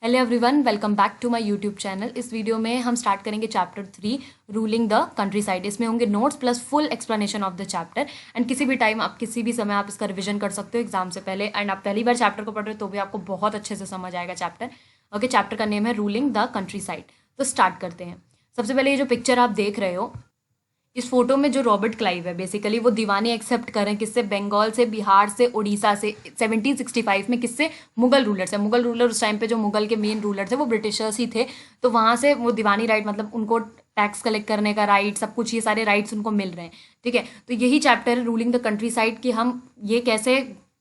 Hello everyone, welcome back to my YouTube channel. इस वीडियो में हम स्टार्ट करेंगे chapter 3 ruling the countryside. इसमें होंगे notes plus full explanation of the chapter. And किसी भी टाइम आप किसी भी समय आप इसका रिवीजन कर सकते हो एग्जाम से पहले। एंड आप पहली बार चैप्टर को पढ़ रहे हो तो भी आपको बहुत अच्छे से समझ आएगा चैप्टर। ओके, चैप्टर का नेम है रूलिंग द कंट्री साइड। तो स्टार्ट करते हैं। सबसे पहले ये जो पिक्चर आप देख रहे हो, इस फोटो में जो रॉबर्ट क्लाइव है बेसिकली वो दीवानी एक्सेप्ट कर रहे हैं। किससे? बंगाल से, बिहार से, उड़ीसा से। 1765 में किससे? मुगल रूलर से। मुगल रूलर उस टाइम पे जो मुगल के मेन रूलर थे वो ब्रिटिशर्स ही थे। तो वहां से वो दीवानी राइट, मतलब उनको टैक्स कलेक्ट करने का राइट, सब कुछ, ये सारे राइट्स उनको मिल रहे हैं। ठीक है, तो यही चैप्टर है रूलिंग द कंट्री साइड कि हम ये कैसे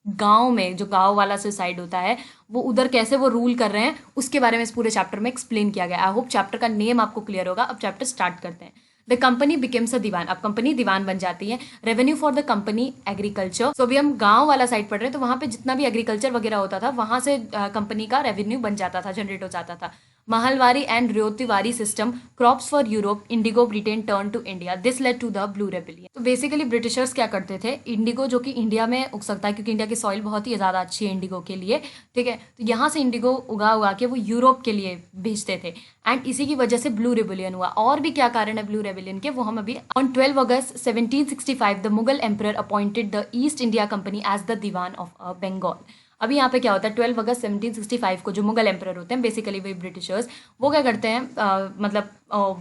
गांव में, जो गांव वाला सुसाइड होता है वो उधर कैसे वो रूल कर रहे हैं, उसके बारे में इस पूरे चैप्टर में एक्सप्लेन किया गया। आई होप चैप्टर का नेम आपको क्लियर होगा। अब चैप्टर स्टार्ट करते हैं। The company becomes a diwan. अब कंपनी दीवान बन जाती है। Revenue for the company agriculture. So अभी हम गांव वाला साइड पढ़ रहे हैं, तो वहां पे जितना भी एग्रीकल्चर वगैरह होता था वहां से कंपनी का रेवेन्यू बन जाता था, जनरेट हो जाता था। Mahalwari and Ryotwari system, crops for Europe, indigo Britain turn to India, this led to the blue rebellion. तो बेसिकली ब्रिटिशर्स क्या करते थे, इंडिगो जो कि इंडिया में उग सकता है क्योंकि इंडिया की सॉइल बहुत ही ज़्यादा अच्छी है इंडिगो के लिए। ठीक है, तो यहाँ से इंडिगो उगा उगा के वो यूरोप के लिए भेजते थे। एंड इसी की वजह से ब्लू रेबिलियन हुआ। और भी क्या कारण है ब्लू रेबिलियन के, वो हम अभी on 12 August 1765 the Mughal emperor appointed the East India Company as the Diwan of Bengal. अभी यहाँ पे क्या होता है, 12 अगस्त 1765 को जो मुगल एम्परर होते हैं, बेसिकली वही ब्रिटिशर्स, वो क्या करते हैं, मतलब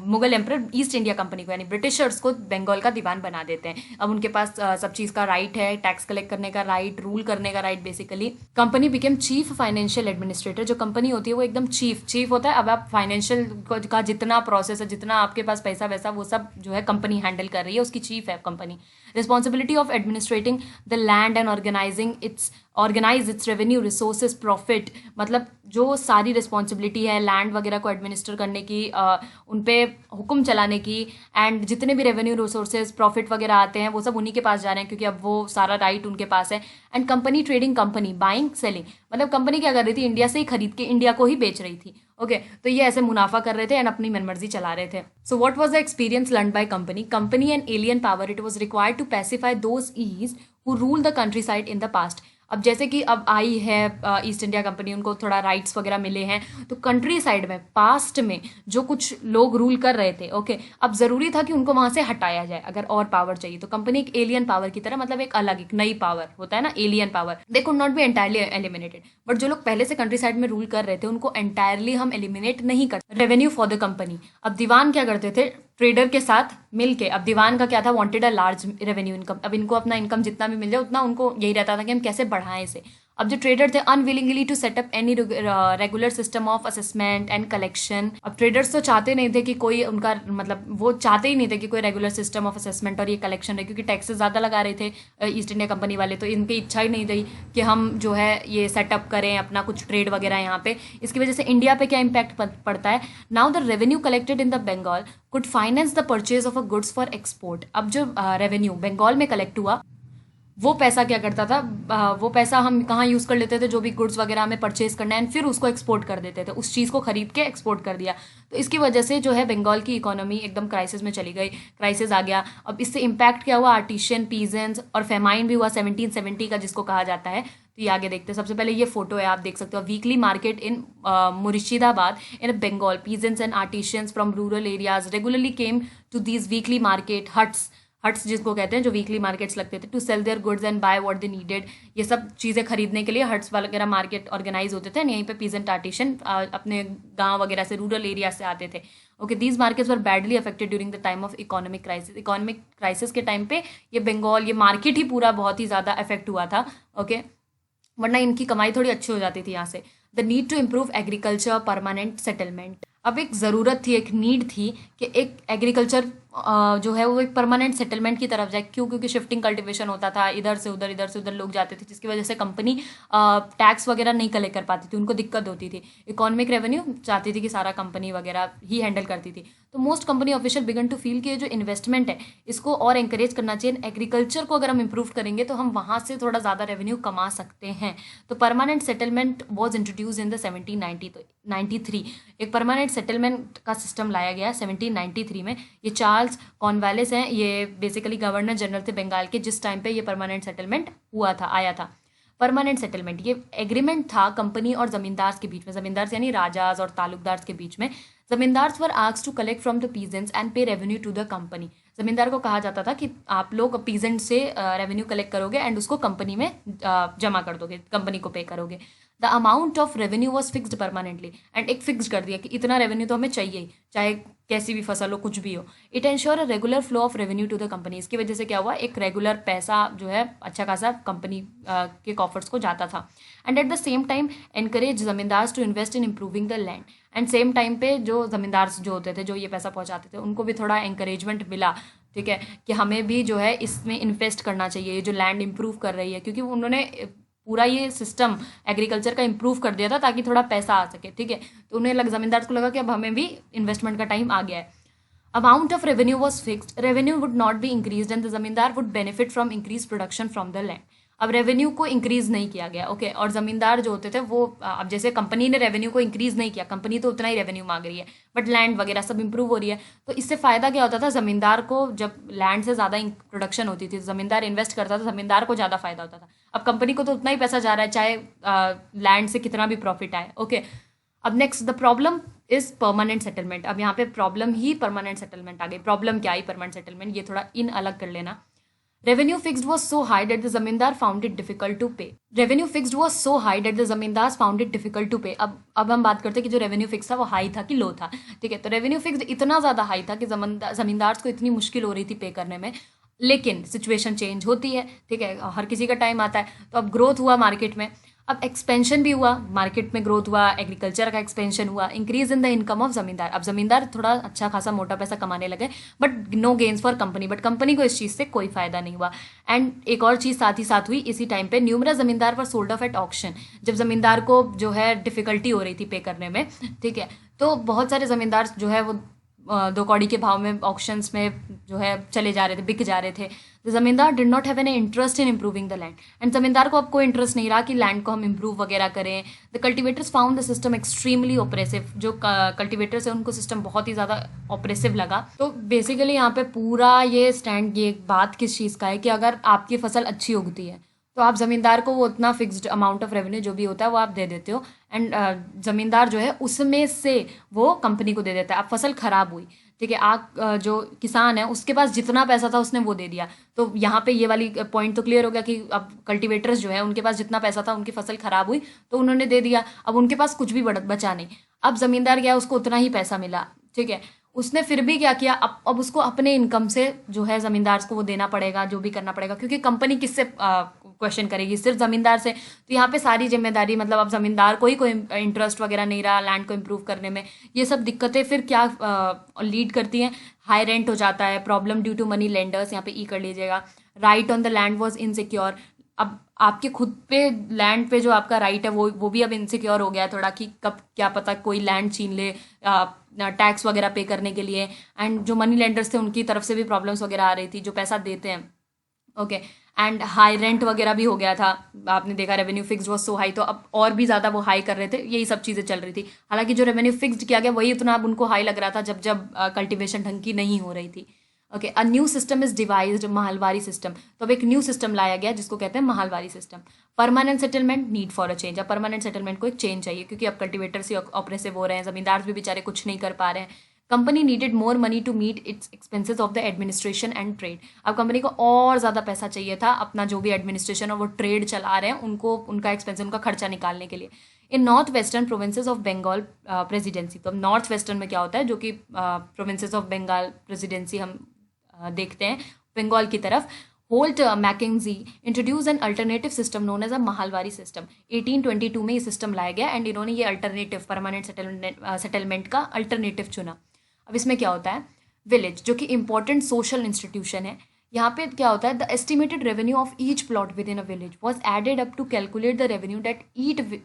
Mughal emperor east India company को यानी ब्रिटिशर्स को बंगाल का दीवान बना देते हैं। अब उनके पास सब चीज़ का राइट है, टैक्स कलेक्ट करने का राइट, रूल करने का right. Basically company became chief financial administrator. जो कंपनी होती है वो एकदम चीफ होता है। अब आप फाइनेंशियल का जितना प्रोसेस है, जितना आपके पास पैसा वैसा, वो सब जो है कंपनी हैंडल कर रही है, उसकी चीफ है company. Responsibility of administrating the land and organise its revenue, resources, profit. मतलब जो सारी रिस्पॉन्सिबिलिटी है लैंड वगैरह को एडमिनिस्टर करने की, उन पे हुक्म चलाने की, एंड जितने भी रेवेन्यू रिसोर्सेज प्रॉफिट वगैरह आते हैं वो सब उन्हीं के पास जा रहे हैं क्योंकि अब वो सारा राइट उनके पास है। And company trading company, buying selling, मतलब कंपनी क्या कर रही थी, इंडिया से ही खरीद के इंडिया को ही बेच रही थी। ओके, तो ये ऐसे मुनाफा कर रहे थे एंड अपनी मनमर्जी चला रहे थे। So what was the experience learn by company? Company and alien power, it was required to pacify those is who rule the countryside in the past. अब जैसे कि अब आई है ईस्ट इंडिया कंपनी, उनको थोड़ा राइट्स वगैरह मिले हैं, तो कंट्री साइड में पास्ट में जो कुछ लोग रूल कर रहे थे, ओके, अब जरूरी था कि उनको वहां से हटाया जाए अगर और पावर चाहिए। तो कंपनी एक एलियन पावर की तरह, मतलब एक अलग, एक नई पावर होता है ना, alien power, they could not be entirely eliminated. But जो लोग पहले से कंट्री साइड में रूल कर रहे थे उनको एंटायरली हम एलिमिनेट नहीं कर। Revenue for the company. अब दीवान क्या करते थे, ट्रेडर के साथ मिलके। अब दीवान का क्या था, wanted a large revenue income. अब इनको अपना इनकम जितना भी मिल जाए उतना उनको यही रहता था कि हम कैसे बढ़ाएं इसे। अब जो ट्रेडर थे unwillingly to set up any regular system of assessment and collection. अब ट्रेडर्स तो चाहते नहीं थे कि कोई उनका, मतलब वो चाहते ही नहीं थे कि कोई रेगुलर सिस्टम ऑफ असेसमेंट और ये कलेक्शन रहे, क्योंकि टैक्सेस ज़्यादा लगा रहे थे ईस्ट इंडिया कंपनी वाले। तो इनकी इच्छा ही नहीं थी कि हम जो है ये सेटअप करें अपना कुछ ट्रेड वगैरह यहाँ पे। इसकी वजह से इंडिया पे क्या इम्पैक्ट पड़ता है, now the revenue collected in the Bengal could finance the purchase of a goods for export. अब जो रेवेन्यू बंगाल में कलेक्ट हुआ वो पैसा क्या करता था, वो पैसा हम कहाँ यूज़ कर लेते थे, जो भी गुड्स वगैरह हमें परचेज करना है, एंड फिर उसको एक्सपोर्ट कर देते थे, उस चीज़ को खरीद के एक्सपोर्ट कर दिया। तो इसकी वजह से जो है बंगाल की इकोनॉमी एकदम क्राइसिस में चली गई, क्राइसिस आ गया। अब इससे इम्पैक्ट क्या हुआ, आर्टिशियन, पीजेंट्स, और फेमाइन भी हुआ 1770 का, जिसको कहा जाता है। तो ये आगे देखते हैं। सबसे पहले ये फोटो है, आप देख सकते हो, weekly market in Murshidabad in Bengal. Peasants and artisans from rural areas regularly came to these weekly market haats जिसको कहते हैं, जो वीकली मार्केट्स लगते थे, to sell their goods and buy what they needed. ये सब चीज़ें खरीदने के लिए हट्स वगैरह मार्केट ऑर्गेनाइज होते थे। यहीं पे पीजेंट आर्टिशन अपने गांव वगैरह से, रूरल एरिया से आते थे। Okay, these markets were badly affected during the time of economic crisis. Economic crisis के टाइम पे ये बंगाल, ये मार्केट ही पूरा बहुत ही ज़्यादा अफेक्ट हुआ था। ओके, वरना इनकी कमाई थोड़ी अच्छी हो जाती थी यहाँ से। The need to improve agriculture permanent settlement. अब एक ज़रूरत थी, एक नीड थी कि एक एग्रीकल्चर जो है वो एक परमानेंट सेटलमेंट की तरफ जाए। क्यों? क्योंकि शिफ्टिंग कल्टीवेशन होता था, इधर से उधर लोग जाते थे, जिसकी वजह से कंपनी टैक्स वगैरह नहीं कलेक्ट कर पाती थी, उनको दिक्कत होती थी। इकोनॉमिक रेवेन्यू चाहती थी कि सारा कंपनी वगैरह ही हैंडल करती थी। तो most company official began to feel कि जो इन्वेस्टमेंट है इसको और एंकरेज करना चाहिए। एग्रीकल्चर को अगर हम इंप्रूव करेंगे तो हम वहाँ से थोड़ा ज़्यादा रेवेन्यू कमा सकते हैं। तो permanent settlement was introduce in the 1793। एक परमानेंट सेटलमेंट का सिस्टम लाया गया 1793 में। ये चार्ल्स कॉर्नवालिस हैं, ये बेसिकली गवर्नर जनरल थे बंगाल के जिस टाइम पे ये परमानेंट सेटलमेंट हुआ था, आया था। परमानेंट सेटलमेंट, ये एग्रीमेंट था कंपनी और जमींदार के बीच में, जमींदार यानी राजाज और तालुकदार के बीच में। Zamindars were asked to collect from the peasants and pay revenue to the company. Zamindar को कहा जाता था कि आप लोग पीजेंट से रेवेन्यू कलेक्ट करोगे एंड उसको कंपनी में जमा कर दोगे, कंपनी को पे करोगे। The amount of revenue was fixed permanently, and एक फिक्स कर दिया कि इतना रेवेन्यू तो हमें चाहिए ही, चाहे कैसी भी फसल हो, कुछ भी हो। It ensure a regular flow of revenue to the company. इसकी वजह से क्या हुआ, एक रेगुलर पैसा जो है अच्छा खासा कंपनी के कॉफर्स को जाता था। And at the same time encourage zamindars to invest in improving the land. And same time पे जो जमींदार जो होते थे, जो ये पैसा पहुंचाते थे, उनको भी थोड़ा encouragement मिला, ठीक है, कि हमें भी जो है इसमें इन्वेस्ट करना चाहिए, ये जो लैंड इम्प्रूव कर रही है, क्योंकि उन्होंने पूरा ये सिस्टम एग्रीकल्चर का इम्प्रूव कर दिया था ताकि थोड़ा पैसा आ सके, ठीक है। तो उन्हें जमींदार को लगा कि अब हमें भी इन्वेस्टमेंट का टाइम आ गया है। Amount of revenue was fixed, revenue would not be increase and the zamindar would benefit from increase production from the land. अब रेवेन्यू को इंक्रीज नहीं किया गया, ओके, और जमींदार जो होते थे वो अब जैसे कंपनी ने रेवेन्यू को इंक्रीज नहीं किया, कंपनी तो उतना ही रेवेन्यू मांग रही है, बट लैंड वगैरह सब इंप्रूव हो रही है, तो इससे फायदा क्या होता था, जमींदार को जब लैंड से ज़्यादा प्रोडक्शन होती थी, जमींदार इन्वेस्ट करता था, जमींदार को ज़्यादा फायदा होता था। अब कंपनी को तो उतना ही पैसा जा रहा है, चाहे लैंड से कितना भी प्रॉफिट आए, ओके। अब next the problem is permanent settlement. अब यहाँ पे प्रॉब्लम ही परमानेंट सेटलमेंट आ गई। प्रॉब्लम क्या आई परमानेंट सेटलमेंट, ये थोड़ा इन अलग कर लेना। Revenue fixed was so high that the zamindar found it difficult to pay. Revenue fixed was so high that the zamindars found it difficult to pay. अब हम बात करते हैं कि जो रेवेन्यू फिक्स था वो हाई था कि लो था, ठीक है। तो रेवेन्यू फिक्स इतना ज़्यादा हाई था कि जमींदार को इतनी मुश्किल हो रही थी पे करने में। लेकिन सिचुएशन चेंज होती है, ठीक है, हर किसी का टाइम आता है। तो अब ग्रोथ हुआ मार्केट में, अब एक्सपेंशन भी हुआ, मार्केट में ग्रोथ हुआ, एग्रीकल्चर का एक्सपेंशन हुआ, increase in the income of जमींदार। अब जमींदार थोड़ा अच्छा खासा मोटा पैसा कमाने लगे, but no gains for company, but company को इस चीज़ से कोई फायदा नहीं हुआ। एंड एक और चीज़ साथ ही साथ हुई इसी टाइम पे, numerous zamindar were sold off at auction. जब जमींदार को जो है डिफिकल्टी हो रही थी पे करने में, ठीक है, तो बहुत सारे जमींदार जो है वो 2 कौड़ी के भाव में ऑक्शंस में जो है चले जा रहे थे, बिक जा रहे थे। द जमींदार did not have any interest in improving the land, and जमींदार को अब कोई इंटरेस्ट नहीं रहा कि लैंड को हम इम्प्रूव वगैरह करें। The cultivators found the system extremely oppressive. जो कल्टिवेटर्स है उनको सिस्टम बहुत ही ज़्यादा ऑपरेसिव लगा। तो बेसिकली यहाँ पे पूरा ये स्टैंड, ये बात किस चीज़ का है कि अगर आपकी फसल अच्छी उगती है तो आप ज़मींदार को वो उतना फिक्स्ड अमाउंट ऑफ रेवेन्यू जो भी होता है वो आप दे देते हो, एंड ज़मींदार जो है उसमें से वो कंपनी को दे देता है। अब फसल खराब हुई, ठीक है, आप जो किसान है उसके पास जितना पैसा था उसने वो दे दिया। तो यहाँ पे ये वाली पॉइंट तो क्लियर हो गया कि अब कल्टिवेटर्स जो है उनके पास जितना पैसा था, उनकी फसल खराब हुई तो उन्होंने दे दिया, अब उनके पास कुछ भी बचा नहीं। अब जमींदार गया, उसको उतना ही पैसा मिला, ठीक है, उसने फिर भी क्या किया, अब उसको अपने इनकम से जो है जमींदार को वो देना पड़ेगा, जो भी करना पड़ेगा, क्योंकि कंपनी किससे क्वेश्चन करेगी, सिर्फ जमींदार से। तो यहाँ पे सारी जिम्मेदारी, मतलब अब जमींदार को ही कोई इंटरेस्ट वगैरह नहीं रहा लैंड को इम्प्रूव करने में। ये सब दिक्कतें फिर क्या लीड करती हैं, हाई रेंट हो जाता है, problem due to money lenders, यहाँ पे ई कर लीजिएगा। Right on the land was insecure. अब आपके खुद पे लैंड पे जो आपका राइट है वो भी अब इनसिक्योर हो गया है थोड़ा, कि कब क्या पता कोई लैंड छीन ले टैक्स वगैरह पे करने के लिए। एंड जो मनी लेंडर्स थे उनकी तरफ से भी प्रॉब्लम्स वगैरह आ रही थी, जो पैसा देते हैं, ओके। एंड हाई रेंट वगैरह भी हो गया था, आपने देखा revenue fixed was so high, तो अब और भी ज़्यादा वो हाई कर रहे थे, यही सब चीज़ें चल रही थी। हालांकि जो रेवेन्यू फिक्स्ड किया गया वही उतना अब उनको हाई लग रहा था जब जब कल्टिवेशन ढंग की नहीं हो रही थी, okay. A new system is devised, Mahalwari system. तो अब एक न्यू सिस्टम लाया गया जिसको कहते हैं Mahalwari system. Permanent settlement, need for a change. अब परमानेंट सेटलमेंट को एक चेंज चाहिए, क्योंकि अब कल्टिवेटर्स ही ऑपरेसिव हो रहे हैं, जमींदार भी बेचारे कुछ नहीं कर पा रहे हैं। Company needed more money to meet its expenses of the administration and trade. अब कंपनी को और ज़्यादा पैसा चाहिए था अपना जो भी एडमिनिस्ट्रेशन और वो ट्रेड चला रहे हैं उनको, उनका एक्सपेंस, उनका खर्चा निकालने के लिए। In north western provinces of Bengal presidency. तो नॉर्थ वेस्टर्न में क्या होता है, जो कि प्रोविंसेस ऑफ बंगाल प्रेसिडेंसी हम देखते हैं बंगाल की तरफ। Holt Mackenzie introduce an alternative system known as a mahalwari system. 1822 में ये सिस्टम लाया गया, एंड इन्होंने ये अल्टरनेटिव, परमानेंट सेटलमेंट का अल्टरनेटिव चुना। अब इसमें क्या होता है, विलेज जो कि इंपॉर्टेंट सोशल इंस्टीट्यूशन है, यहाँ पे क्या होता है, the estimated revenue of each plot within a village was added up to calculate the revenue that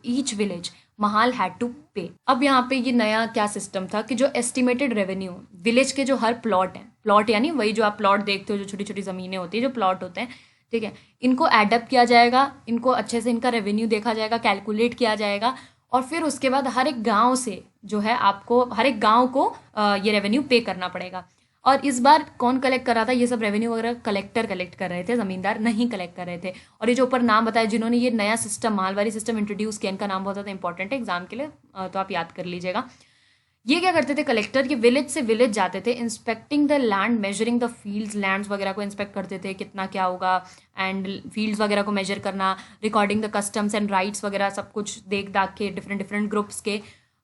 each village mahal had to pay. अब यहाँ पे ये नया क्या सिस्टम था कि जो एस्टिमेटेड रेवेन्यू विलेज के जो हर प्लॉट हैं, प्लॉट यानी वही जो आप प्लॉट देखते हो, जो छोटी छोटी ज़मीनें होती है, जो प्लॉट होते हैं, ठीक है, इनको एडअप किया जाएगा, इनको अच्छे से इनका रेवेन्यू देखा जाएगा, कैलकुलेट किया जाएगा, और फिर उसके बाद हर एक गांव से जो है आपको, हर एक गांव को ये रेवेन्यू पे करना पड़ेगा। और इस बार कौन कलेक्ट कर रहा था ये सब रेवेन्यू वगैरह? कलेक्टर कलेक्ट कर रहे थे, जमींदार नहीं कलेक्ट कर रहे थे। और ये जो ऊपर नाम बताया जिन्होंने ये नया सिस्टम मालवारी सिस्टम इंट्रोड्यूस किया, इनका नाम बहुत ज़्यादा इंपॉर्टेंट है एग्जाम के लिए, तो आप याद कर लीजिएगा। ये क्या करते थे कलेक्टर, के विलेज से विलेज जाते थे, inspecting the land, measuring the fields, lands वगैरह को इंस्पेक्ट करते थे कितना क्या होगा, एंड फील्ड्स वगैरह को मेजर करना, recording the customs and rights वगैरह सब कुछ देख दाख के डिफरेंट डिफरेंट ग्रुप्स के,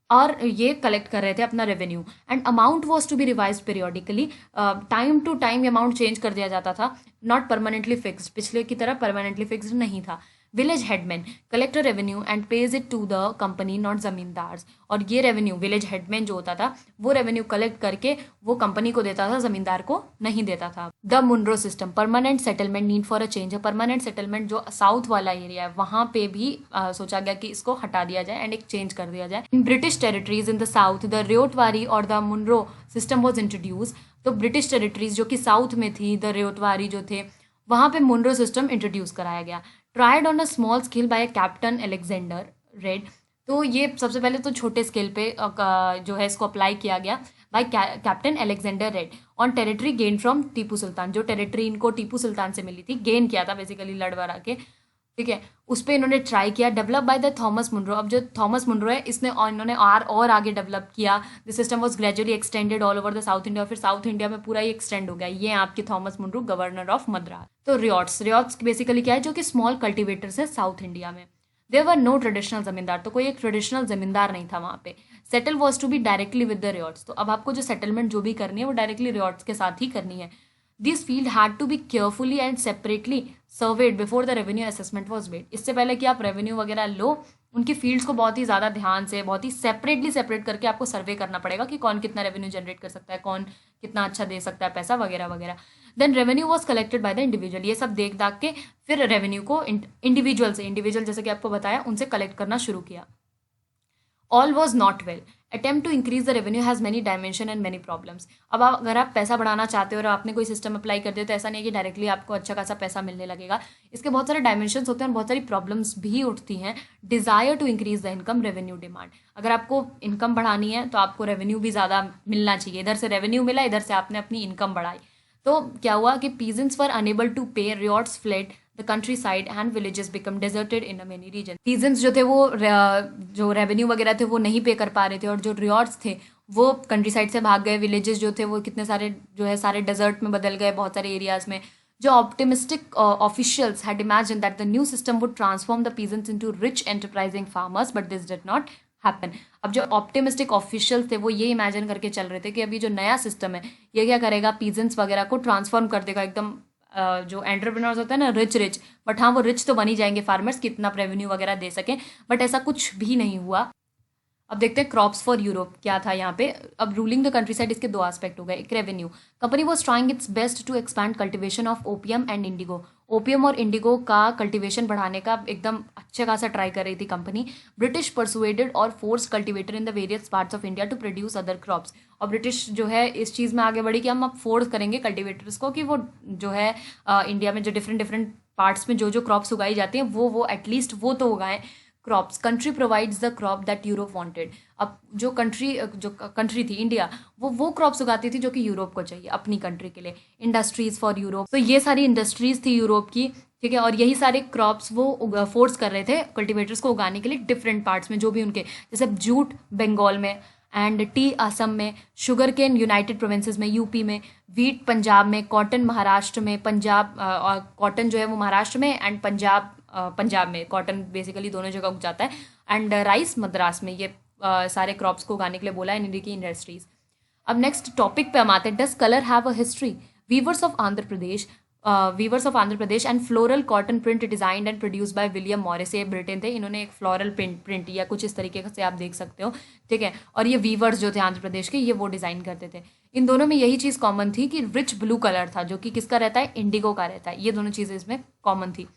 और ये कलेक्ट कर रहे थे अपना revenue. And amount was to be revise periodically, time to time amount change कर दिया जाता था, नॉट परमानेंटली फिक्स, पिछले की तरह परमानेंटली फिक्स नहीं था। Village headman collect revenue and pays it to the company not zamindars, और ये रेवेन्यू विलेज हेडमैन जो होता था वो रेवेन्यू कलेक्ट करके वो कंपनी को देता था, जमींदार को नहीं देता था। The Munro system, permanent settlement need for a change, permanent settlement जो साउथ वाला एरिया है वहां पे भी सोचा गया कि इसको हटा दिया जाए एंड एक चेंज कर दिया जाए। In British territories in the south the Ryotwari और the Munro system was introduce, तो ब्रिटिश टेरिटरीज जो कि साउथ में थी, द रेओटवारी जो थे वहां पे मुनरो सिस्टम इंट्रोड्यूस कराया गया। Tried on a small scale bye captain Alexander red, तो ये सबसे पहले तो छोटे स्केल पे जो है इसको अप्लाई किया गया by captain Alexander Read on territory gain from Tipu Sultan, जो टेरिटरी इनको टीपू सुल्तान से मिली थी, गेन किया था बेसिकली लड़वड़ा के, ठीक है, उस पर इन्होंने ट्राई किया। Develop by the Thomas Munro, अब जो थॉमस मुनरो है इसने इन्होंने और आगे डेवलप किया। The system was gradually extended all over the south India, फिर साउथ इंडिया में पूरा ये एक्सटेंड हो गया। ये आपके Thomas Munro governor of Madras. तो रियॉट्स बेसिकली क्या है, जो कि स्मॉल कल्टिवेटर्स है साउथ इंडिया में। There were no traditional zamindar, तो कोई एक ट्रेडिशनल जमींदार नहीं था वहाँ पे। Settle was to be directly with the ryots, तो अब आपको जो सेटलमेंट जो भी करनी है वो डायरेक्टली रियॉट्स के साथ ही करनी है। This field had to be carefully and separately surveyed before the revenue assessment was made, इससे पहले कि आप रेवेन्यू वगैरह लो, उनकी फील्ड्स को बहुत ही ज़्यादा ध्यान से, बहुत ही सेपरेट करके आपको सर्वे करना पड़ेगा कि कौन कितना रेवेन्यू जनरेट कर सकता है, कौन कितना अच्छा दे सकता है पैसा वगैरह वगैरह। Then revenue was collected by the individual, ये सब देख दाख के फिर रेवेन्यू को इंडिविजुअल जैसे कि आपको बताया उनसे कलेक्ट करना शुरू किया। All was not well, attempt to increase the revenue has many dimension and many problems. अब अगर आप पैसा बढ़ाना चाहते हो और आपने कोई सिस्टम अप्लाई कर दिया तो ऐसा नहीं है कि डायरेक्टली आपको अच्छा खासा पैसा मिलने लगेगा, इसके बहुत सारे डायमेंशंस होते हैं और बहुत सारी प्रॉब्लम्स भी उठती हैं। Desire to increase the income, revenue demand, अगर आपको इनकम बढ़ानी है तो आपको रेवेन्यू भी ज़्यादा मिलना चाहिए, इधर से रेवेन्यू मिला, इधर से आपने अपनी इनकम बढ़ाई। तो क्या हुआ कि peasants were unable to pay, ryots fled the countryside and villages become deserted in a many region. Peasants जो थे वो जो रेवेन्यू वगैरह थे वो नहीं पे कर पा रहे थे, और जो रियॉट्स थे वो कंट्री साइड से भाग गए, विलेजेस जो थे वो कितने सारे जो है सारे डेजर्ट में बदल गए बहुत सारे एरियाज में। जो optimistic officials had imagined that the new system would transform the peasants into rich enterprising farmers, but this did not happen. अब जो ऑप्टिमिस्टिक ऑफिशियल थे वो ये इमेजिन करके चल रहे थे कि अभी जो नया सिस्टम है ये क्या करेगा, पीजेंट्स वगैरह को ट्रांसफॉर्म कर देगा एकदम, जो एंटरप्रेन्योर्स होते हैं ना रिच, बट हाँ वो रिच तो बन ही जाएंगे फार्मर्स, कितना रेवेन्यू वगैरह दे सकें, बट ऐसा कुछ भी नहीं हुआ। अब देखते हैं क्रॉप्स फॉर यूरोप क्या था यहाँ पे। अब रूलिंग द कंट्री साइड, इसके दो एस्पेक्ट हो गए, एक revenue, company was trying its best to expand cultivation of opium and indigo, opium और इंडिगो का कल्टिवेशन बढ़ाने का एकदम अच्छा खासा ट्राई कर रही थी कंपनी। ब्रिटिश परसुएडेड और force cultivator in the various parts of India to produce other crops, और ब्रिटिश जो है इस चीज़ में आगे बढ़ी कि हम अब फोर्स करेंगे कल्टिवेटर्स को कि वो जो है इंडिया में जो डिफरेंट पार्ट्स में जो क्रॉप्स उगाई जाती हैं वो एटलीस्ट वो तो उगाएं crops. Country provides the crop that Europe wanted, अब जो कंट्री थी इंडिया वो क्रॉप्स उगाती थी जो कि यूरोप को चाहिए अपनी कंट्री के लिए। इंडस्ट्रीज फॉर यूरोप, तो ये सारी इंडस्ट्रीज थी यूरोप की, ठीक है, और यही सारे क्रॉप्स वो फोर्स कर रहे थे कल्टिवेटर्स को उगाने के लिए डिफरेंट पार्ट्स में जो भी उनके, जैसे जूट बंगाल में एंड टी असम में, शुगर केन यूनाइटेड प्रोविंसेस में यूपी में, वीट पंजाब में, कॉटन महाराष्ट्र में, पंजाब कॉटन जो है वो महाराष्ट्र में एंड पंजाब में, कॉटन बेसिकली दोनों जगह उग जाता है, एंड राइस मद्रास में। ये सारे क्रॉप्स को उगाने के लिए बोला है इंडिया की इंडस्ट्रीज। अब नेक्स्ट टॉपिक पे हम आते हैं, does colour have a history. Weavers of Andhra Pradesh and floral cotton print designed and produce by William Morris, ये ब्रिटेन थे, इन्होंने एक फ्लोरल प्रिंट या कुछ इस तरीके से आप देख सकते हो, ठीक है, और ये वीवर्स जो थे आंध्र प्रदेश के ये वो डिज़ाइन करते थे। इन दोनों में यही चीज़ कॉमन थी कि रिच ब्लू कलर था जो कि किसका रहता है, इंडिगो का रहता है, ये दोनों चीज़ें इसमें कॉमन थी।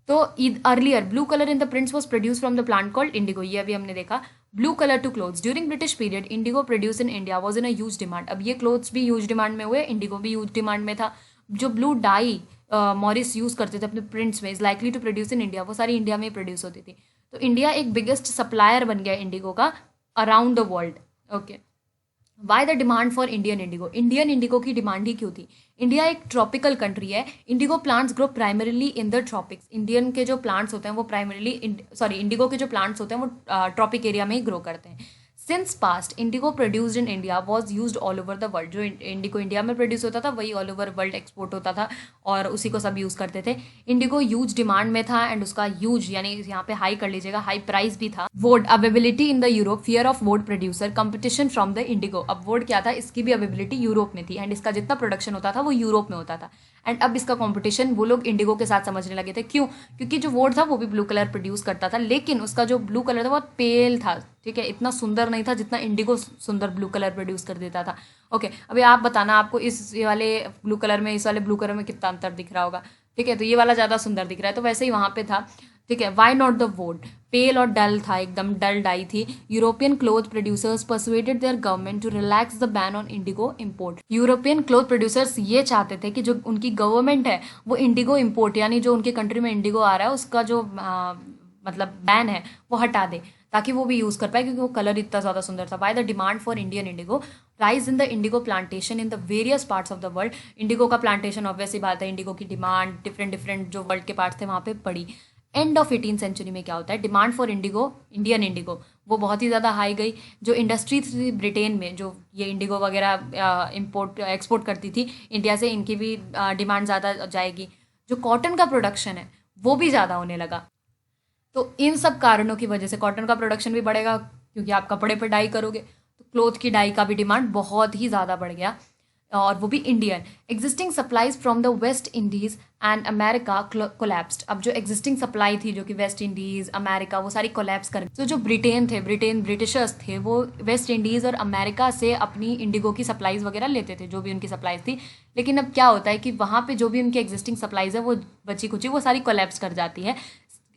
तो earlier blue colour in the prints was produce from the plant called indigo, ये अभी हमने देखा। Blue colour to clothes during British period indigo produce in India was in a huge demand, अब ये क्लोथ्स भी huge demand में हुए, Indigo भी ह्यूज डिमांड में था। जो ब्लू डाई मॉरिस यूज़ करते थे अपने प्रिंट्स में, is likely to produce in India, वो सारी इंडिया में ही प्रोड्यूस होती थी। तो इंडिया एक बिगेस्ट सप्लायर बन गया इंडिगो का around the world. Okay, why the demand for Indian Indigo, Indian Indigo की डिमांड ही क्यों थी? इंडिया एक ट्रॉपिकल कंट्री है, Indigo plants grow primarily in the tropics, Indian के जो प्लांट्स होते हैं वो प्राइमरीली इंडिगो के जो प्लांट्स होते हैं वो ट्रॉपिक एरिया में ही ग्रो करते हैं। Since past Indigo produced in India was use all over the world, जो इंडिगो इंडिया में प्रोड्यूस होता था वही ऑल ओवर वर्ल्ड एक्सपोर्ट होता था और उसी को सब यूज़ करते थे। इंडिगो यूज डिमांड में था एंड उसका यूज यानी यहाँ पे हाई कर लीजिएगा, हाई प्राइस भी था। Woad availability in the Europe, fear of woad producer, competition from the indigo. अब वोड क्या था, इसकी भी अवेबिलिटी यूरोप में थी एंड इसका जितना प्रोडक्शन होता था वो यूरोप में होता था एंड अब इसका कंपटीशन वो लोग इंडिगो के साथ समझने लगे थे। क्यों? क्योंकि जो वोड था वो भी ब्लू कलर प्रोड्यूस करता था, लेकिन उसका जो ब्लू कलर था बहुत पेल था, ठीक है, इतना सुंदर नहीं था जितना इंडिगो सुंदर ब्लू कलर प्रोड्यूस कर देता था। ओके, अभी आप बताना आपको इस वाले ब्लू कलर में इस वाले ब्लू कलर में कितना अंतर दिख रहा होगा, ठीक है, तो ये वाला ज़्यादा सुंदर दिख रहा है, तो वैसे ही वहाँ पे था, ठीक है। वाई नॉट द वोड, पेल और डल था, एकदम डल डाई थी। European cloth producers persuaded their government to relax the ban on indigo import. European cloth producers ये चाहते थे कि जो उनकी गवर्नमेंट है वो इंडिगो इम्पोर्ट यानी जो उनके कंट्री में इंडिगो आ रहा है उसका जो मतलब बैन है वो हटा दे ताकि वो भी यूज़ कर पाए, क्योंकि वो कलर इतना ज़्यादा सुंदर था। By the demand for Indian Indigo, rise in the Indigo plantation in the various parts of the world. Indigo का प्लांटेशन ऑब्वियसली बात है, इंडिगो की डिमांड डिफरेंट जो वर्ल्ड के पार्ट्स थे वहाँ पे पड़ी। एंड ऑफ 18th सेंचुरी में क्या होता है, demand for Indigo, Indian Indigo, वो बहुत ही ज़्यादा हाई गई। जो इंडस्ट्री थी ब्रिटेन में जो ये इंडिगो वगैरह इम्पोर्ट एक्सपोर्ट करती थी इंडिया से, इनकी भी डिमांड ज़्यादा जाएगी। जो कॉटन का प्रोडक्शन है वो भी ज़्यादा होने लगा। तो इन सब कारणों की वजह से कॉटन का प्रोडक्शन भी बढ़ेगा, क्योंकि आप कपड़े पर डाई करोगे, तो क्लोथ की डाई का भी डिमांड बहुत ही ज़्यादा बढ़ गया, और वो भी Indian. Existing supplies from the West Indies and America collapsed. अब जो एग्जिस्टिंग सप्लाई थी जो कि वेस्ट इंडीज़ अमेरिका वो सारी कोलैप्स कर, तो जो ब्रिटिशर्स थे वो वेस्ट इंडीज़ और अमेरिका से अपनी इंडिगो की सप्लाईज वगैरह लेते थे, जो भी उनकी सप्लाईज थी। लेकिन अब क्या होता है कि वहाँ पे जो भी उनकी एग्जिस्टिंग सप्लाईज है वो बची कुची वो सारी कोलैप्स कर जाती है।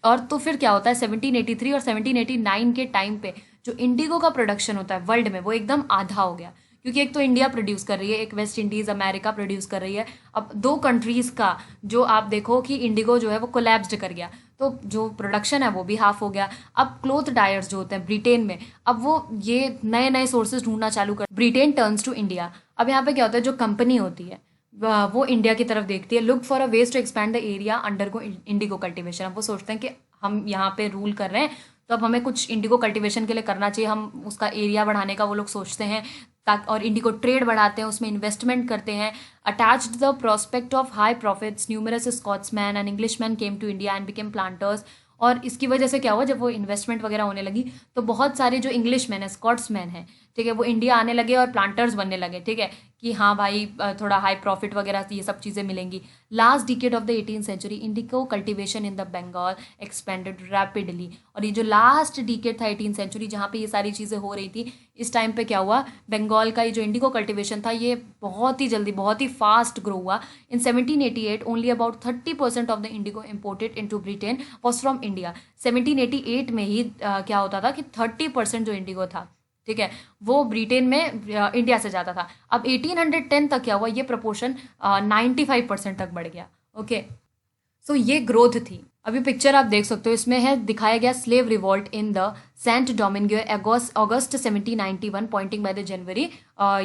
और तो फिर क्या होता है 1783 और 1789 के टाइम पे जो इंडिगो का प्रोडक्शन होता है वर्ल्ड में वो एकदम आधा हो गया, क्योंकि एक तो इंडिया प्रोड्यूस कर रही है, एक वेस्ट इंडीज़ अमेरिका प्रोड्यूस कर रही है। अब दो कंट्रीज़ का जो आप देखो कि इंडिगो जो है वो कोलैप्स्ड कर गया, तो जो प्रोडक्शन है वो भी हाफ हो गया। अब क्लोथ डायर्स जो होते हैं ब्रिटेन में, अब वो ये नए नए सोर्सेज ढूंढना चालू कर, ब्रिटेन टर्न्स टू इंडिया। अब यहाँ पे क्या होता है, जो कंपनी होती है वो इंडिया की तरफ देखती है, look for a ways to expand the area under go indigo cultivation. अब वो सोचते हैं कि हम यहाँ पे रूल कर रहे हैं तो अब हमें कुछ इंडिगो कल्टिवेशन के लिए करना चाहिए, हम उसका एरिया बढ़ाने का वो लोग सोचते हैं, और इंडिगो ट्रेड बढ़ाते हैं, उसमें इन्वेस्टमेंट करते हैं। Attached the prospect of high profits numerous Scotsman and Englishman came to India and became planters. और इसकी वजह से क्या हुआ, जब वो इन्वेस्टमेंट वगैरह होने लगी तो बहुत सारे जो इंग्लिशमैन है, स्कॉट्समैन है, ठीक है, वो इंडिया आने लगे और प्लांटर्स बनने लगे, ठीक है, कि हाँ भाई थोड़ा हाई प्रॉफिट वगैरह ये सब चीज़ें मिलेंगी। Last decade of the 18th century indigo cultivation in the Bengal expanded rapidly. और ये जो लास्ट डिकेड था 18th सेंचुरी जहाँ पे ये सारी चीज़ें हो रही थी, इस टाइम पे क्या हुआ, बंगाल का ये जो इंडिगो कल्टिवेशन था ये बहुत ही जल्दी बहुत ही फास्ट ग्रो हुआ। इन 1788 only about 30% of the Indigo imported into Britain was from India. 1788 में ही क्या होता था कि 30% जो इंडिगो था, ठीक है, वो ब्रिटेन में इंडिया से जाता था। अब 1810 तक क्या हुआ, ये प्रपोर्शन 95% तक बढ़ गया। ओके, सो ये ग्रोथ थी। अभी पिक्चर आप देख सकते हो, इसमें है दिखाया गया slave revolt in the Saint Domingo August 1791 painting by the January.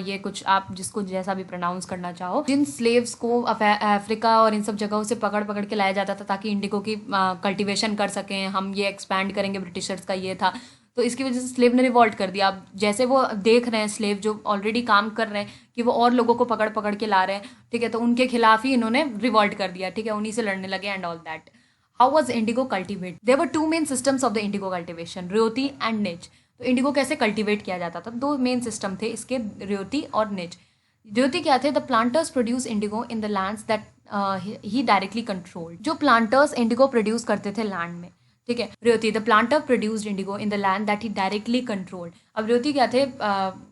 ये कुछ आप जिसको जैसा भी प्रोनाउंस करना चाहो, जिन स्लेव्स को अफ्रीका और इन सब जगहों से पकड़ पकड़ के लाया जाता था ताकि इंडिगो की कल्टिवेशन कर सकें, हम ये एक्सपैंड करेंगे, ब्रिटिशर्स का ये था। तो इसकी वजह से स्लेव ने रिवॉल्ट कर दिया। अब जैसे वो देख रहे हैं स्लेव जो ऑलरेडी काम कर रहे हैं कि वो और लोगों को पकड़ पकड़ के ला रहे हैं, ठीक है, तो उनके खिलाफ ही इन्होंने रिवॉल्ट कर दिया, ठीक है, उन्हीं से लड़ने लगे and all that. How was indigo cultivate? There were two main systems of the indigo cultivation, ryoti and nij. तो इंडिगो कैसे कल्टिवेट किया जाता था, दो मेन सिस्टम थे इसके, र्योति और निच। र्योति क्या थे, the planters produce indigo in the lands that he directly controlled. जो प्लांटर्स इंडिगो प्रोड्यूस करते थे लैंड में, ठीक है, ryoti the planter produced indigo in the land that he directly controlled. अब र्योति क्या थे,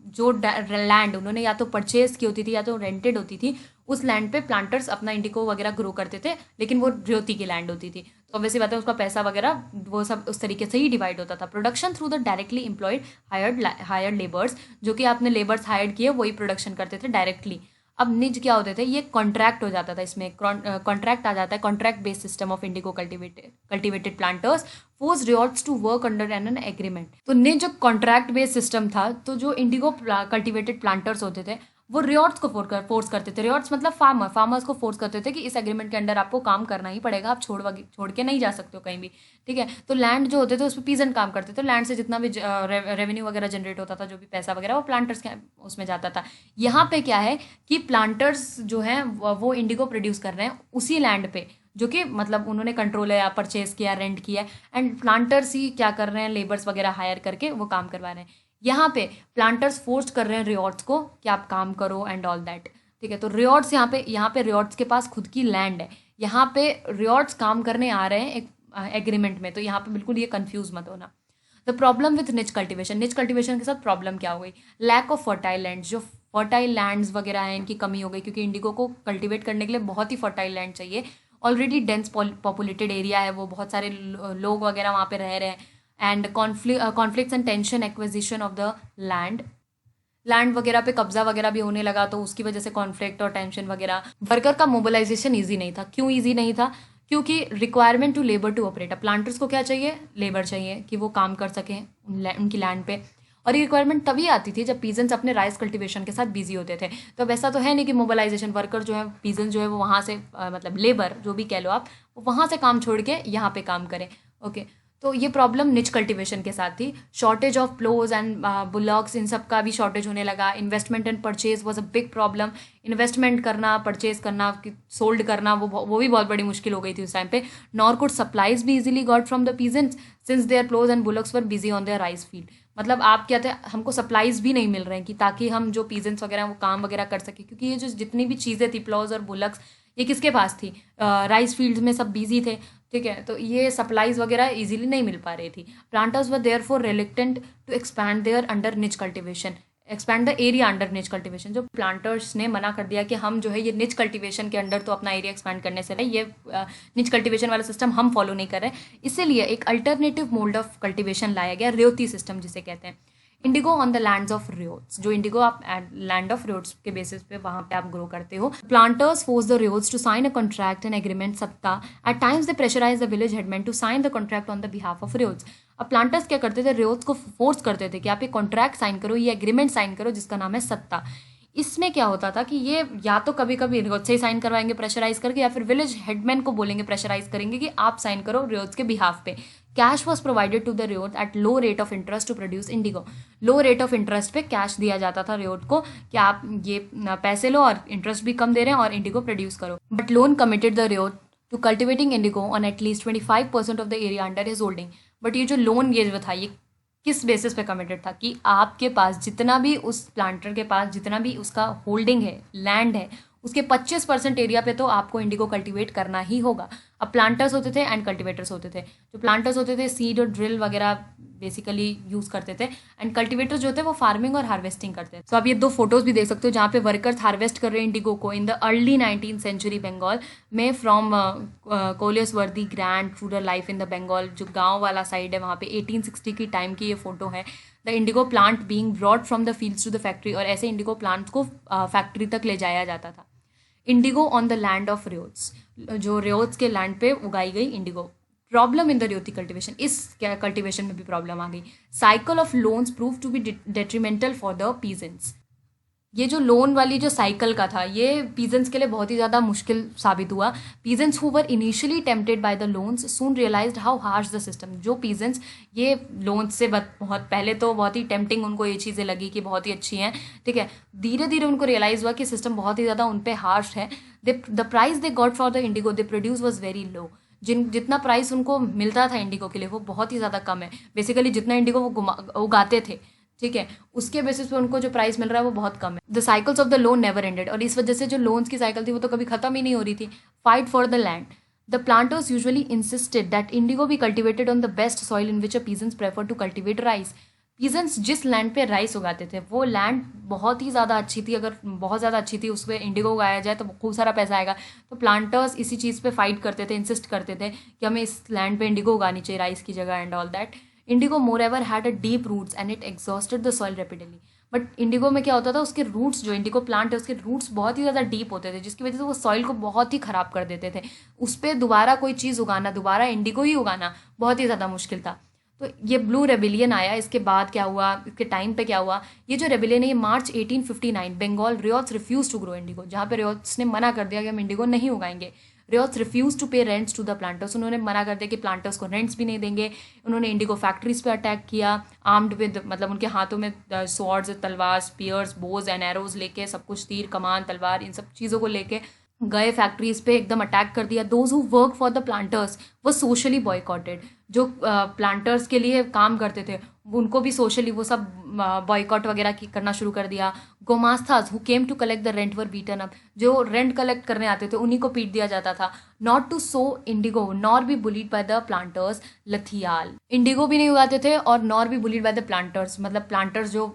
जो लैंड उन्होंने या तो परचेज की होती थी या तो रेंटेड होती थी, उस लैंड पे प्लांटर्स अपना इंडिगो वगैरह ग्रो करते थे, लेकिन वो र्योति की लैंड होती थी, तो वैसे बात है उसका पैसा वगैरह वो सब उस तरीके से ही डिवाइड होता था। Production through the directly employed hired labours, जो कि आपने लेबर्स हायर्ड किए वही प्रोडक्शन करते थे डायरेक्टली। अब निज क्या होते थे, ये कॉन्ट्रैक्ट हो जाता था, इसमें कॉन्ट्रैक्ट आ जाता है, contract based system of indigo cultivated planters force ryots to work under an agreement. तो निज कॉन्ट्रैक्ट बेस्ड सिस्टम था, तो जो इंडिगो कल्टिवेटेड प्लांटर्स होते थे वो रियॉर्ड्स को फोर्स करते थे। रियॉर्ड्स मतलब फार्मर्स को फोर्स करते थे कि इस एग्रीमेंट के अंडर आपको काम करना ही पड़ेगा, आप छोड़ के नहीं जा सकते हो कहीं भी, ठीक है। तो लैंड जो होते थे उस पर पीजेंट काम करते थे, लैंड से जितना भी रेवेन्यू वगैरह जनरेट होता था, जो भी पैसा वगैरह, वो प्लांटर्स के उसमें जाता था। यहाँ पे क्या है कि प्लांटर्स जो हैं वो इंडिगो प्रोड्यूस कर रहे हैं उसी लैंड पे, जो कि मतलब उन्होंने कंट्रोल या परचेज किया, रेंट किया, एंड प्लांटर्स ही क्या कर रहे हैं, लेबर्स वगैरह हायर करके वो काम करवा रहे हैं। यहाँ पे प्लांटर्स फोर्स कर रहे हैं रियॉर्ड्स को कि आप काम करो एंड ऑल दैट, ठीक है। तो रियॉर्ड्स यहाँ पे रियॉर्ड्स के पास खुद की लैंड है, यहाँ पे रियॉर्ड्स काम करने आ रहे हैं एक एग्रीमेंट में, तो यहाँ पे बिल्कुल ये कंफ्यूज मत होना। द प्रॉब्लम विथ निच कल्टिवेशन के साथ प्रॉब्लम क्या हो गई, लैक ऑफ फर्टाइल लैंड, जो फर्टाइल लैंड्स वगैरह हैं इनकी कमी हो गई, क्योंकि इंडिगो को कल्टिवेट करने के लिए बहुत ही फर्टाइल लैंड चाहिए। ऑलरेडी डेंस पॉपुलेटेड एरिया है वो, बहुत सारे लोग वगैरह वहाँ पे रह रहे हैं, and conflicts and tension acquisition of the land वगैरह पे कब्जा वगैरह भी होने लगा, तो उसकी वजह से कॉन्फ्लिक्ट और टेंशन वगैरह। वर्कर का मोबिलाइजेशन ईजी नहीं था। क्यों ईजी नहीं था, क्योंकि requirement to labour to operate, planters को क्या चाहिए, लेबर चाहिए कि वो काम कर सकें उनकी लैंड पे, और ये रिक्वायरमेंट तभी आती थी जब पीजेंट्स अपने राइस कल्टिवेशन के साथ बिजी होते थे। तो अब ऐसा तो है नहीं कि मोबिलाइजेशन वर्कर जो है, पीजेंट्स जो है वो वहाँ से मतलब लेबर जो भी कह लो आप, वो वहाँ से काम छोड़ के यहाँ पे काम करें, ओके। तो ये प्रॉब्लम निच कल्टिवेशन के साथ थी। शॉर्टेज ऑफ प्लोज एंड बुलॉक्स, इन सब का भी शॉर्टेज होने लगा। Investment and purchase was a big problem. Investment करना, परचेज करना, सोल्ड करना, वो भी बहुत बड़ी मुश्किल हो गई थी उस टाइम पे। नॉर कुड सप्लाईज भी easily got from the peasants since their ploughs and bullocks were busy on their rice field. मतलब आप क्या थे, हमको सप्लाईज भी नहीं मिल रहे हैं कि ताकि हम जो पीजेंट्स वगैरह वो काम वगैरह कर सके, क्योंकि ये जो जितनी भी चीज़ें थी, प्लोज और बुलक्स, ये किसके पास थी, राइस फील्ड्स में सब बिजी थे, ठीक है। तो ये सप्लाईज वगैरह इजीली नहीं मिल पा रही थी। Planters were therefore reluctant to expand their under nij cultivation, expand the area under nij cultivation. जो प्लांटर्स ने मना कर दिया कि हम जो है ये निच कल्टिवेशन के अंडर तो अपना एरिया एक्सपैंड करने से नहीं, ये निच कल्टिवेशन वाला सिस्टम हम फॉलो नहीं कर रहे, इसीलिए एक अल्टरनेटिव मोड ऑफ कल्टिवेशन लाया गया, रेवती सिस्टम जिसे कहते हैं। Indigo on the lands of ryots, जो इंडिगो आप लैंड ऑफ रियोट्स के बेसिस पे वहाँ पे आप ग्रो करते हो। Planters force the ryots to sign a contract and agreement सत्ता। At times they pressurise the village headman to sign the contract on the behalf of ryots. अब प्लांटर्स क्या करते थे, रियोट्स को फोर्स करते थे कि आप ये कॉन्ट्रैक्ट साइन करो, ये एग्रीमेंट साइन करो जिसका नाम है सत्ता। इसमें क्या होता था कि ये या तो कभी कभी रियोट्स से ही साइन करवाएंगे प्रेशराइज करके, या फिर विलेज हेडमैन को बोलेंगे, प्रेशराइज करेंगे कि आप साइन करो रियोट्स के बिहाफ पे। Cash was provided to the ryot at low rate of interest to produce indigo. Low rate of interest पे कैश दिया जाता था रियोट को कि आप ये पैसे लो और इंटरेस्ट भी कम दे रहे हैं और इंडिगो प्रोड्यूस करो। But loan committed the ryot to cultivating indigo on at least 25% of the area under his holding. But ये जो लोन ये जो था, ये किस बेसिस पे कमिटेड था कि आपके पास जितना भी, उस प्लांटर के पास जितना भी उसका होल्डिंग है, लैंड है, उसके 25% एरिया पे तो आपको इंडिगो कल्टीवेट करना ही होगा। अब प्लांटर्स होते थे एंड कल्टीवेटर्स होते थे। जो प्लांटर्स होते थे सीड और ड्रिल वगैरह बेसिकली यूज़ करते थे, एंड कल्टीवेटर्स जो होते हैं वो फार्मिंग और हार्वेस्टिंग करते हैं। तो आप ये दो फोटोज भी देख सकते हो जहाँ पे वर्कर्स हार्वेस्ट कर रहे हैं इंडिगो को in the early 19th century Bengal में, from Colesworthy Grant rural life in the Bengal, जो गाँव वाला साइड है वहाँ पे 1860 की टाइम की ये फोटो है। The indigo plant being brought from the fields to the factory, और ऐसे इंडिगो प्लांट्स को फैक्ट्री तक ले जाया जाता था। Indigo on the land of ryots, जो रियोट्स के लैंड पे उगाई गई indigo. Problem in the ryoti cultivation, इस कल्टिवेशन में भी प्रॉब्लम आ गई। Cycle of loans prove to be detrimental for the peasants. ये जो लोन वाली जो साइकिल का था, ये पीजेंट्स के लिए बहुत ही ज़्यादा मुश्किल साबित हुआ। Peasants who were initially tempted by the loans soon realised how harsh the system. जो पीजेंट्स ये लोन्स से बहुत पहले तो बहुत ही टेम्पटिंग उनको ये चीज़ें लगी कि बहुत ही अच्छी हैं, ठीक है, धीरे धीरे उनको रियलाइज़ हुआ कि सिस्टम बहुत ही ज़्यादा उन पे हार्श है। The price they got for the Indigo they produce was very low. जितना प्राइस उनको मिलता था इंडिगो के लिए वो बहुत ही ज़्यादा कम है। बेसिकली जितना इंडिगो वो उगाते थे, ठीक है, उसके बेसिस पे उनको जो प्राइस मिल रहा है वो बहुत कम है। The cycles of the loan never ended, और इस वजह से जो लोन्स की साइकिल थी वो तो कभी खत्म ही नहीं हो रही थी। Fight for the land, the planters usually insisted that indigo be cultivated on the best soil in which a peasants prefer to cultivate rice. Peasants जिस लैंड पे राइस उगाते थे वो लैंड बहुत ही ज़्यादा अच्छी थी, अगर बहुत ज़्यादा अच्छी थी उस पर इंडिगो उगाया जाए तो खूब सारा पैसा आएगा। तो प्लांटर्स इसी चीज़ पे फाइट करते थे, इंसिस्ट करते थे कि हमें इस लैंड पे इंडिगो उगानी चाहिए राइस की जगह and all that. Indigo moreover had a deep roots and it exhausted the soil rapidly. But indigo में क्या होता था, उसके रूट्स, जो इंडिगो प्लांट है उसके रूट्स बहुत ही ज़्यादा डीप होते थे, जिसकी वजह से वो सॉइल को बहुत ही ख़राब कर देते थे। उस पर दोबारा कोई चीज़ उगाना, दोबारा इंडिगो ही उगाना बहुत ही ज़्यादा मुश्किल था। तो ये ब्लू रेबिलियन आया, इसके बाद क्या हुआ, इसके टाइम पे क्या हुआ, ये जो रेबिलियन है ये March 1859, Bengal ryots refuse to grow indigo, जहाँ पे रियोट्स ने मना कर दिया कि हम इंडिगो नहीं उगाएंगे। रियोट्स रिफ्यूज टू पे रेंट्स टू द प्लांटर्स, उन्होंने मना कर दिया कि प्लांटर्स को रेंट्स भी नहीं देंगे। उन्होंने इंडिगो फैक्ट्रीज पे अटैक किया, आर्म्ड विद, मतलब उनके हाथों में स्वॉर्ड्स, तलवार, स्पीयर्स, बोज एंड एरोज लेके, सब कुछ, तीर कमान तलवार, इन सब चीज़ों को लेके गए फैक्ट्रीज पे, एकदम अटैक कर दिया। Those who work for the planters वो सोशली बॉयकॉटेड, जो प्लांटर्स के लिए काम करते थे उनको भी सोशली वो सब बॉयकॉट वगैरह करना शुरू कर दिया। Gomastas who came to collect the rent were beaten up, जो रेंट कलेक्ट करने आते थे उन्हीं को पीट दिया जाता था। Not to sow indigo nor be bullied by the planters lathiyal, indigo भी नहीं उगाते थे और nor be bullied by the planters, मतलब प्लांटर्स जो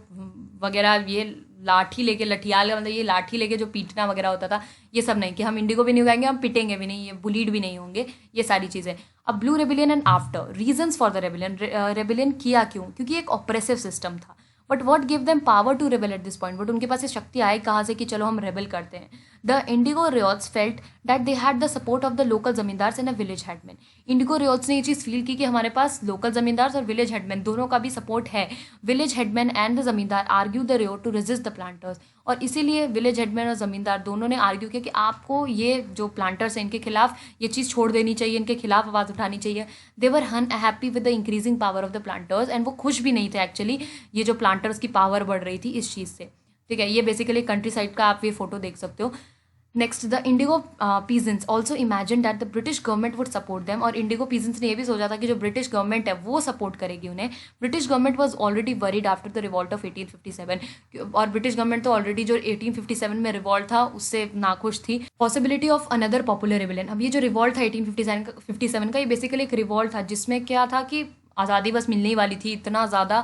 वगैरह ये लाठी लेके, लठियाल का मतलब ये लाठी लेके जो पीटना वगैरह होता था, ये सब नहीं कि हम इंडिगो भी नहीं उगाएंगे, हम पिटेंगे भी नहीं, ये बुलीड भी नहीं होंगे, ये सारी चीज़ें। अब blue rebellion and after reasons for the rebellion, rebellion किया क्यों, क्योंकि एक ऑपरेसिव सिस्टम था। But what give them power to rebel at this point, but उनके पास ये शक्ति आई कहाँ से कि चलो हम रेबल करते हैं। The indigo ryots felt that they had the support of the local zamindars and a village headman, indigo ryots ने ये चीज़ फील की कि हमारे पास लोकल जमींदार्स और विलेज हेडमैन दोनों का भी सपोर्ट है। Village headman and the zamindar argue the ryot to resist the planters, और इसीलिए विलेज हेडमैन और जमींदार दोनों ने आर्ग्यू किया कि आपको ये जो प्लांटर्स हैं इनके खिलाफ ये चीज़ छोड़ देनी चाहिए, इनके खिलाफ आवाज़ उठानी चाहिए। They were unhappy with the increasing power of the planters, and वो खुश भी नहीं थे एक्चुअली ये जो प्लांटर्स की पावर बढ़ रही थी इस चीज़ से। ठीक है, ये बेसिकली कंट्री साइड का आप ये फोटो देख सकते हो। Next, the Indigo peasants also imagine that the British government would support them, और इंडिगो पीजेंट्स ने ये भी सोचा था कि जो ब्रिटिश गवर्नमेंट है वो सपोर्ट करेगी उन्हें। British government was already worried after the revolt of 1857, और ब्रिटिश गवर्नमेंट तो ऑलरेडी जो 1857 में रिवॉल्ट था उससे नाखुश थी। Possibility of another popular rebellion, अब ये जो रिवॉल्ट था 1857 का, ये बेसिकली एक रिवॉल्ट था जिसमें क्या था कि आज़ादी बस मिलने ही वाली थी, इतना ज़्यादा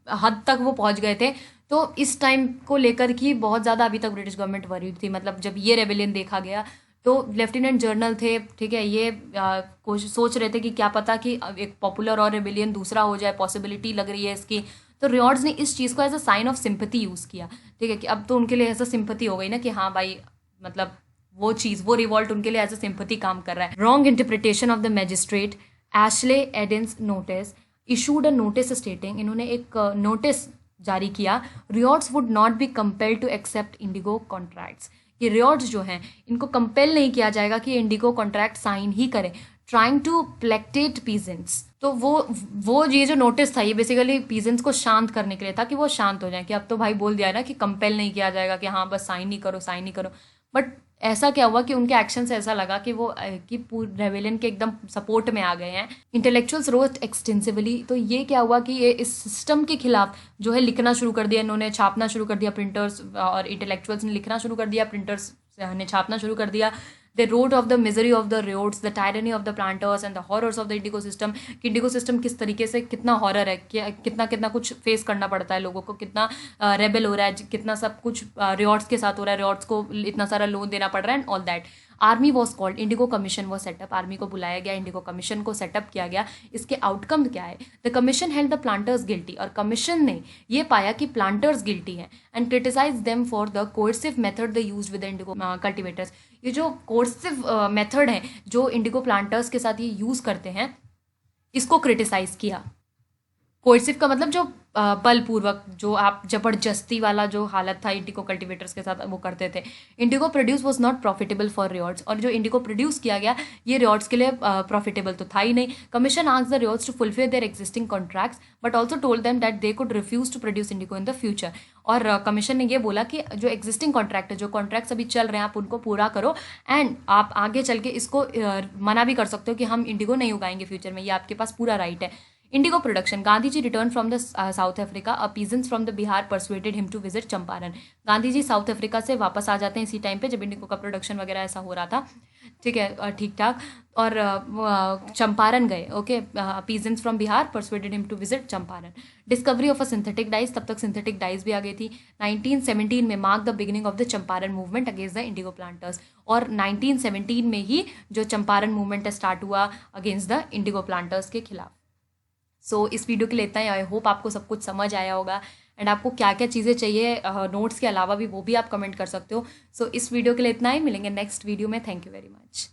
हद तक वो पहुंच गए थे। तो इस टाइम को लेकर कि बहुत ज़्यादा अभी तक ब्रिटिश गवर्नमेंट वरीड थी, मतलब जब ये रेबेलियन देखा गया तो लेफ्टिनेंट जनरल थे, ठीक है, ये सोच रहे थे कि क्या पता कि एक पॉपुलर और रेबेलियन दूसरा हो जाए, पॉसिबिलिटी लग रही है इसकी। तो रियॉर्ड्स ने इस चीज़ को as a sign of sympathy use किया, ठीक है, कि अब तो उनके लिए एज अ सिंपैथी हो गई ना कि हाँ भाई, मतलब वो चीज़, वो रिवॉल्ट उनके लिए एज अ सिंपैथी काम कर रहा है। Wrong interpretation of the magistrate Ashley Eden's notice issued a notice stating, इन्होंने एक नोटिस जारी किया, ryots would not be compelled to accept indigo contracts, कि रियॉर्ड्स जो हैं इनको कंपेल नहीं किया जाएगा कि इंडिगो कॉन्ट्रैक्ट साइन ही करें, ट्राइंग टू प्लेक्टेट पीजेंट्स। तो वो ये जो नोटिस था ये बेसिकली पीजेंट्स को शांत करने के लिए था कि वो शांत हो जाए, कि अब तो भाई बोल दिया है ना कि कंपेल नहीं किया जाएगा कि हाँ बस साइन ही करो, साइन ही करो। बट ऐसा क्या हुआ कि उनके एक्शन से ऐसा लगा कि वो कि पूरे रेबेलियन के एकदम सपोर्ट में आ गए हैं। इंटेलेक्चुअल्स रोट एक्सटेंसिवली, तो ये क्या हुआ कि ये इस सिस्टम के खिलाफ जो है लिखना शुरू कर दिया, इन्होंने छापना शुरू कर दिया, प्रिंटर्स और इंटेलेक्चुअल्स ने लिखना शुरू कर दिया, प्रिंटर्स ने छापना शुरू कर दिया। They wrote of the misery of the riyots, the tyranny of the planters and the horrors of the indigo system, कि इंडिगो सिस्टम किस तरीके से कितना हॉरर है, कितना कितना कुछ फेस करना पड़ता है लोगों को, कितना रेबल हो रहा है, कितना सब कुछ रियॉट्स के साथ हो रहा है, रियॉट्स को इतना सारा लोन देना पड़ रहा है and all that. Army was called, Indigo commission was setup, army को बुलाया गया, इंडिगो कमीशन को सेटअप किया गया। इसके आउटकम क्या है, the commission held the planters guilty, और कमीशन ने ये पाया कि प्लांटर्स गिल्टी हैं, and criticise them for the coercive method the use with the indigo cultivators, ये जो कोर्सिव मेथड है जो इंडिगो प्लांटर्स के साथ ये यूज़ करते हैं इसको क्रिटिसाइज किया। कोर्सिव का मतलब जो बलपूर्वक, जो आप जबरदस्ती वाला जो हालत था इंडिगो कल्टिवेटर्स के साथ वो करते थे। Indigo produce was not profitable for ryots, और जो इंडिगो प्रोड्यूस किया गया ये रियॉट्स के लिए प्रॉफिटेबल तो था ही नहीं। Commission asked the ryots to fulfil their existing contracts but also told them that they could refuse to produce indigo in the future, और कमीशन ने ये बोला कि जो एग्जिस्टिंग कॉन्ट्रैक्ट है, जो कॉन्ट्रैक्ट्स अभी चल रहे हैं आप उनको पूरा करो, एंड आप आगे चल के इसको मना भी कर सकते हो कि हम इंडिगो नहीं उगाएंगे फ्यूचर में, ये आपके पास पूरा राइट है। Indigo production, Gandhi ji return from the South Africa, a peasants from the Bihar persuaded him to visit Champaran. Gandhi ji South Africa से वापस आ जाते हैं इसी टाइम पे जब इंडिगो का प्रोडक्शन वगैरह ऐसा हो रहा था, ठीक है, ठीक ठाक, और चंपारण गए। Okay, peasants from Bihar persuaded him to visit Champaran. Discovery of a synthetic dyes, तब तक सिंथेटिक डाइज भी आ गई थी। 1917 में mark the beginning of the Champaran movement against the Indigo planters, और 1917 में ही जो चंपारण मूवमेंट स्टार्ट हुआ अगेंस्ट द इंडिगो प्लांटर्स के खिलाफ। सो इस वीडियो के लिए इतना ही। आई होप आपको सब कुछ समझ आया होगा, एंड आपको क्या क्या चीज़ें चाहिए नोट्स के अलावा भी, वो भी आप कमेंट कर सकते हो. सो इस वीडियो के लिए इतना ही. मिलेंगे नेक्स्ट वीडियो में. Thank you very much.